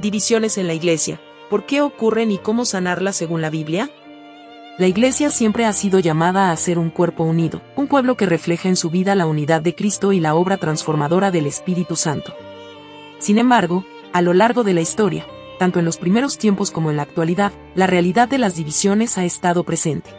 Divisiones en la Iglesia. ¿Por qué ocurren y cómo sanarlas según la Biblia? La Iglesia siempre ha sido llamada a ser un cuerpo unido, un pueblo que refleja en su vida la unidad de Cristo y la obra transformadora del Espíritu Santo. Sin embargo, a lo largo de la historia, tanto en los primeros tiempos como en la actualidad, la realidad de las divisiones ha estado presente.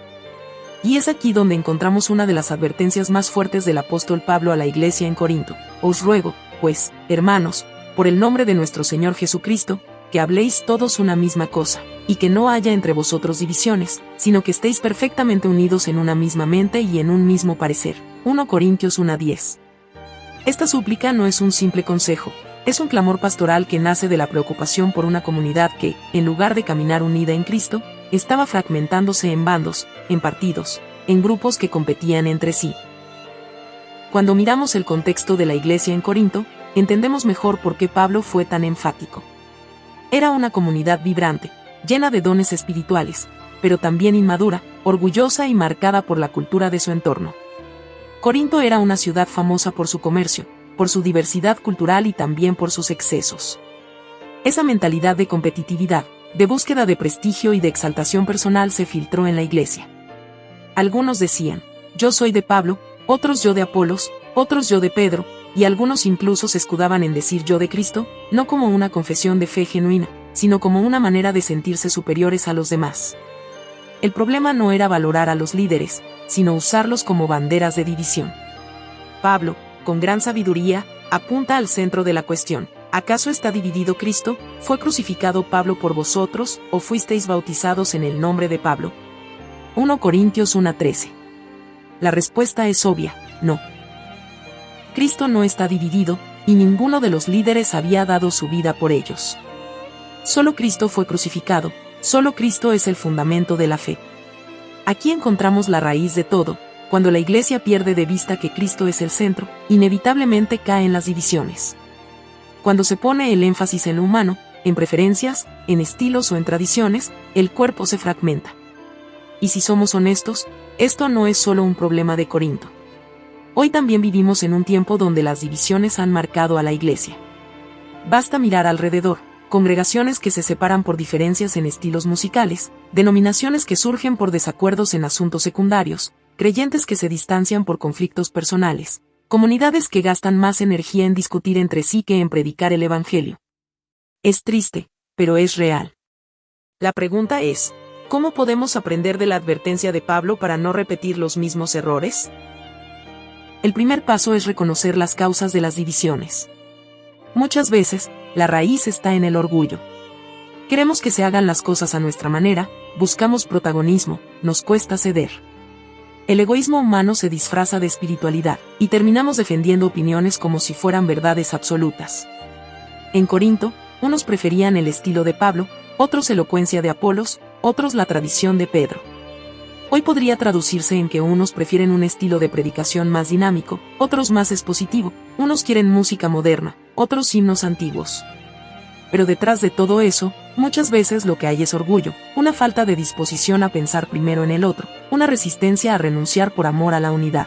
Y es aquí donde encontramos una de las advertencias más fuertes del apóstol Pablo a la Iglesia en Corinto. Os ruego, pues, hermanos, por el nombre de nuestro Señor Jesucristo, que habléis todos una misma cosa, y que no haya entre vosotros divisiones, sino que estéis perfectamente unidos en una misma mente y en un mismo parecer. 1 Corintios 1:10. Esta súplica no es un simple consejo, es un clamor pastoral que nace de la preocupación por una comunidad que, en lugar de caminar unida en Cristo, estaba fragmentándose en bandos, en partidos, en grupos que competían entre sí. Cuando miramos el contexto de la iglesia en Corinto, entendemos mejor por qué Pablo fue tan enfático. Era una comunidad vibrante, llena de dones espirituales, pero también inmadura, orgullosa y marcada por la cultura de su entorno. Corinto era una ciudad famosa por su comercio, por su diversidad cultural y también por sus excesos. Esa mentalidad de competitividad, de búsqueda de prestigio y de exaltación personal se filtró en la iglesia. Algunos decían, yo soy de Pablo, otros yo de Apolos, otros yo de Pedro, y algunos incluso se escudaban en decir yo de Cristo, no como una confesión de fe genuina, sino como una manera de sentirse superiores a los demás. El problema no era valorar a los líderes, sino usarlos como banderas de división. Pablo, con gran sabiduría, apunta al centro de la cuestión. ¿Acaso está dividido Cristo? ¿Fue crucificado Pablo por vosotros, o fuisteis bautizados en el nombre de Pablo? 1 Corintios 1:13. La respuesta es obvia, no. Cristo no está dividido, y ninguno de los líderes había dado su vida por ellos. Solo Cristo fue crucificado, solo Cristo es el fundamento de la fe. Aquí encontramos la raíz de todo. Cuando la iglesia pierde de vista que Cristo es el centro, inevitablemente caen las divisiones. Cuando se pone el énfasis en lo humano, en preferencias, en estilos o en tradiciones, el cuerpo se fragmenta. Y si somos honestos, esto no es solo un problema de Corinto. Hoy también vivimos en un tiempo donde las divisiones han marcado a la iglesia. Basta mirar alrededor, congregaciones que se separan por diferencias en estilos musicales, denominaciones que surgen por desacuerdos en asuntos secundarios, creyentes que se distancian por conflictos personales, comunidades que gastan más energía en discutir entre sí que en predicar el Evangelio. Es triste, pero es real. La pregunta es, ¿cómo podemos aprender de la advertencia de Pablo para no repetir los mismos errores? El primer paso es reconocer las causas de las divisiones. Muchas veces, la raíz está en el orgullo. Queremos que se hagan las cosas a nuestra manera, buscamos protagonismo, nos cuesta ceder. El egoísmo humano se disfraza de espiritualidad, y terminamos defendiendo opiniones como si fueran verdades absolutas. En Corinto, unos preferían el estilo de Pablo, otros elocuencia de Apolos, otros la tradición de Pedro. Hoy podría traducirse en que unos prefieren un estilo de predicación más dinámico, otros más expositivo, unos quieren música moderna, otros himnos antiguos. Pero detrás de todo eso, muchas veces lo que hay es orgullo, una falta de disposición a pensar primero en el otro, una resistencia a renunciar por amor a la unidad.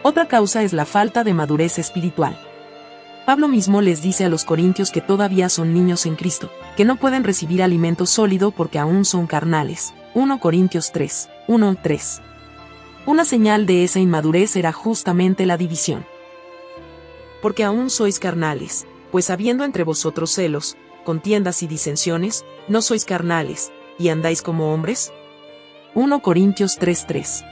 Otra causa es la falta de madurez espiritual. Pablo mismo les dice a los corintios que todavía son niños en Cristo, que no pueden recibir alimento sólido porque aún son carnales. 1 Corintios 3, 1-3. Una señal de esa inmadurez era justamente la división. Porque aún sois carnales, pues habiendo entre vosotros celos, contiendas y disensiones, ¿no sois carnales, y andáis como hombres? 1 Corintios 3:3.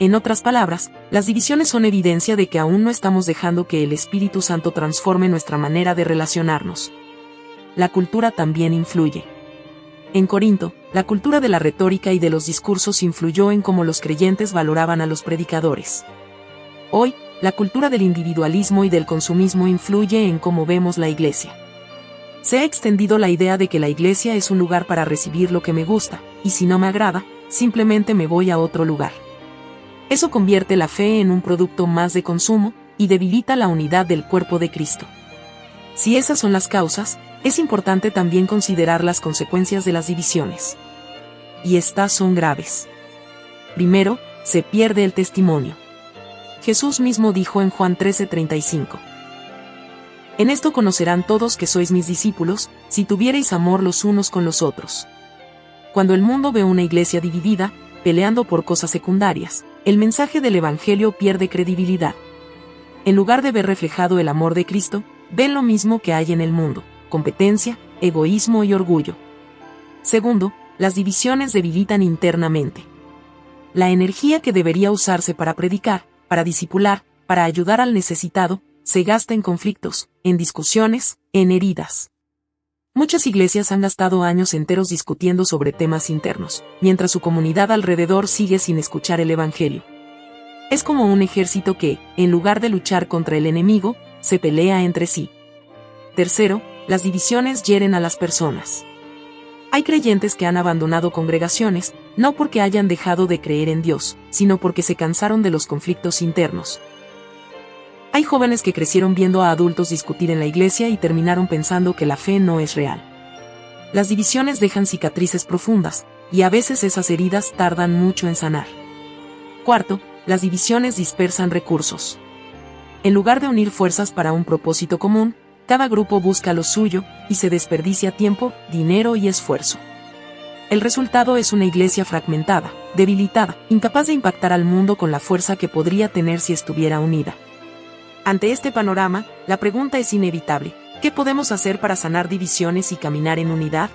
En otras palabras, las divisiones son evidencia de que aún no estamos dejando que el Espíritu Santo transforme nuestra manera de relacionarnos. La cultura también influye. En Corinto, la cultura de la retórica y de los discursos influyó en cómo los creyentes valoraban a los predicadores. Hoy, la cultura del individualismo y del consumismo influye en cómo vemos la iglesia. Se ha extendido la idea de que la iglesia es un lugar para recibir lo que me gusta, y si no me agrada, simplemente me voy a otro lugar. Eso convierte la fe en un producto más de consumo, y debilita la unidad del cuerpo de Cristo. Si esas son las causas, es importante también considerar las consecuencias de las divisiones. Y estas son graves. Primero, se pierde el testimonio. Jesús mismo dijo en Juan 13:35. En esto conocerán todos que sois mis discípulos, si tuviereis amor los unos con los otros. Cuando el mundo ve una iglesia dividida, peleando por cosas secundarias, el mensaje del Evangelio pierde credibilidad. En lugar de ver reflejado el amor de Cristo, ven lo mismo que hay en el mundo: competencia, egoísmo y orgullo. Segundo, las divisiones debilitan internamente. La energía que debería usarse para predicar, para discipular, para ayudar al necesitado, se gasta en conflictos, en discusiones, en heridas. Muchas iglesias han gastado años enteros discutiendo sobre temas internos, mientras su comunidad alrededor sigue sin escuchar el Evangelio. Es como un ejército que, en lugar de luchar contra el enemigo, se pelea entre sí. Tercero, las divisiones hieren a las personas. Hay creyentes que han abandonado congregaciones, no porque hayan dejado de creer en Dios, sino porque se cansaron de los conflictos internos. Hay jóvenes que crecieron viendo a adultos discutir en la iglesia y terminaron pensando que la fe no es real. Las divisiones dejan cicatrices profundas, y a veces esas heridas tardan mucho en sanar. Cuarto, las divisiones dispersan recursos. En lugar de unir fuerzas para un propósito común, cada grupo busca lo suyo, y se desperdicia tiempo, dinero y esfuerzo. El resultado es una iglesia fragmentada, debilitada, incapaz de impactar al mundo con la fuerza que podría tener si estuviera unida. Ante este panorama, la pregunta es inevitable: ¿qué podemos hacer para sanar divisiones y caminar en unidad?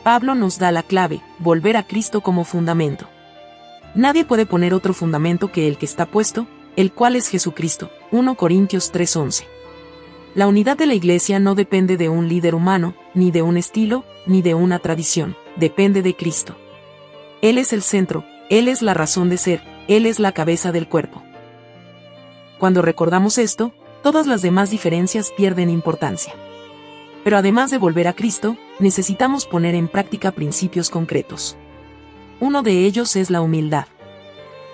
Pablo nos da la clave: volver a Cristo como fundamento. Nadie puede poner otro fundamento que el que está puesto, el cual es Jesucristo. 1 Corintios 3:11. La unidad de la iglesia no depende de un líder humano, ni de un estilo, ni de una tradición, depende de Cristo. Él es el centro, Él es la razón de ser, Él es la cabeza del cuerpo. Cuando recordamos esto, todas las demás diferencias pierden importancia. Pero además de volver a Cristo, necesitamos poner en práctica principios concretos. Uno de ellos es la humildad.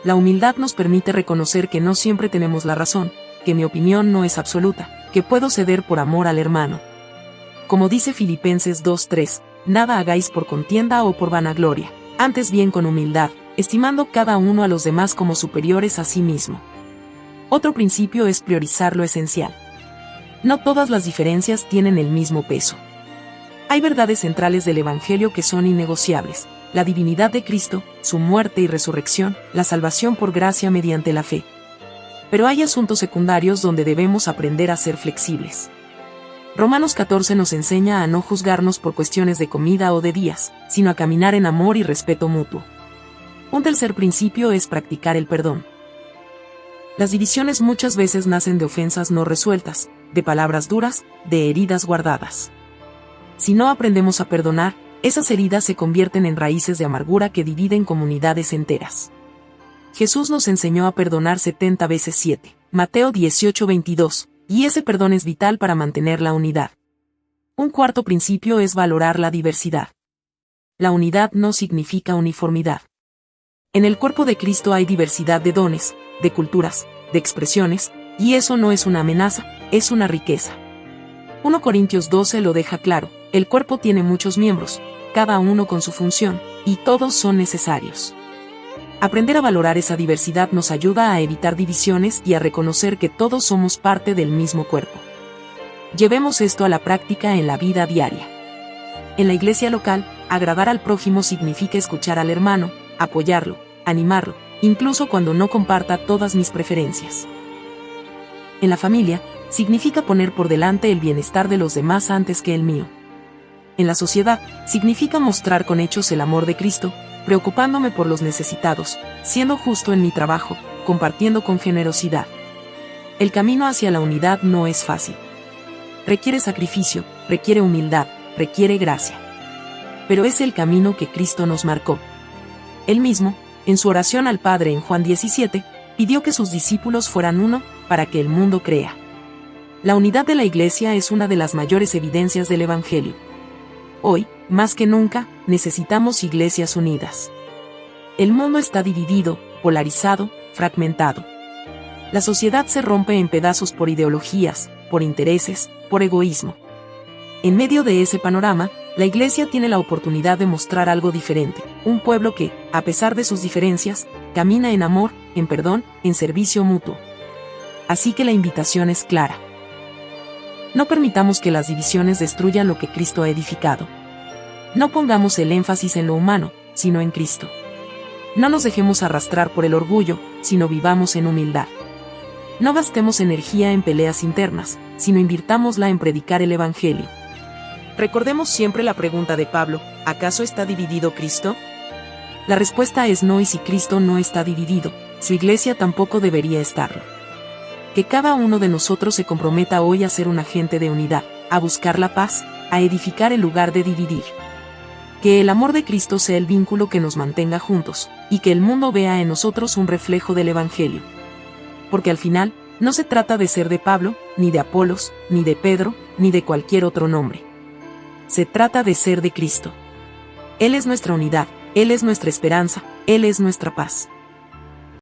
La humildad nos permite reconocer que no siempre tenemos la razón, que mi opinión no es absoluta, que puedo ceder por amor al hermano. Como dice Filipenses 2:3, nada hagáis por contienda o por vanagloria, antes bien con humildad, estimando cada uno a los demás como superiores a sí mismo. Otro principio es priorizar lo esencial. No todas las diferencias tienen el mismo peso. Hay verdades centrales del Evangelio que son innegociables: la divinidad de Cristo, su muerte y resurrección, la salvación por gracia mediante la fe. Pero hay asuntos secundarios donde debemos aprender a ser flexibles. Romanos 14 nos enseña a no juzgarnos por cuestiones de comida o de días, sino a caminar en amor y respeto mutuo. Un tercer principio es practicar el perdón. Las divisiones muchas veces nacen de ofensas no resueltas, de palabras duras, de heridas guardadas. Si no aprendemos a perdonar, esas heridas se convierten en raíces de amargura que dividen comunidades enteras. Jesús nos enseñó a perdonar 70 veces 7, Mateo 18:22, y ese perdón es vital para mantener la unidad. Un cuarto principio es valorar la diversidad. La unidad no significa uniformidad. En el cuerpo de Cristo hay diversidad de dones, de culturas, de expresiones, y eso no es una amenaza, es una riqueza. 1 Corintios 12 lo deja claro: el cuerpo tiene muchos miembros, cada uno con su función, y todos son necesarios. Aprender a valorar esa diversidad nos ayuda a evitar divisiones y a reconocer que todos somos parte del mismo cuerpo. Llevemos esto a la práctica en la vida diaria. En la iglesia local, agradar al prójimo significa escuchar al hermano, apoyarlo, animarlo, incluso cuando no comparta todas mis preferencias. En la familia, significa poner por delante el bienestar de los demás antes que el mío. En la sociedad, significa mostrar con hechos el amor de Cristo, preocupándome por los necesitados, siendo justo en mi trabajo, compartiendo con generosidad. El camino hacia la unidad no es fácil. Requiere sacrificio, requiere humildad, requiere gracia. Pero es el camino que Cristo nos marcó. Él mismo, en su oración al Padre en Juan 17, pidió que sus discípulos fueran uno, para que el mundo crea. La unidad de la Iglesia es una de las mayores evidencias del Evangelio. Hoy, más que nunca, necesitamos iglesias unidas. El mundo está dividido, polarizado, fragmentado. La sociedad se rompe en pedazos por ideologías, por intereses, por egoísmo. En medio de ese panorama, la Iglesia tiene la oportunidad de mostrar algo diferente: un pueblo que, a pesar de sus diferencias, camina en amor, en perdón, en servicio mutuo. Así que la invitación es clara. No permitamos que las divisiones destruyan lo que Cristo ha edificado. No pongamos el énfasis en lo humano, sino en Cristo. No nos dejemos arrastrar por el orgullo, sino vivamos en humildad. No gastemos energía en peleas internas, sino invirtámosla en predicar el Evangelio. Recordemos siempre la pregunta de Pablo, ¿acaso está dividido Cristo? La respuesta es no, y si Cristo no está dividido, su iglesia tampoco debería estarlo. Que cada uno de nosotros se comprometa hoy a ser un agente de unidad, a buscar la paz, a edificar en lugar de dividir. Que el amor de Cristo sea el vínculo que nos mantenga juntos, y que el mundo vea en nosotros un reflejo del Evangelio. Porque al final, no se trata de ser de Pablo, ni de Apolos, ni de Pedro, ni de cualquier otro nombre. Se trata de ser de Cristo. Él es nuestra unidad, Él es nuestra esperanza, Él es nuestra paz.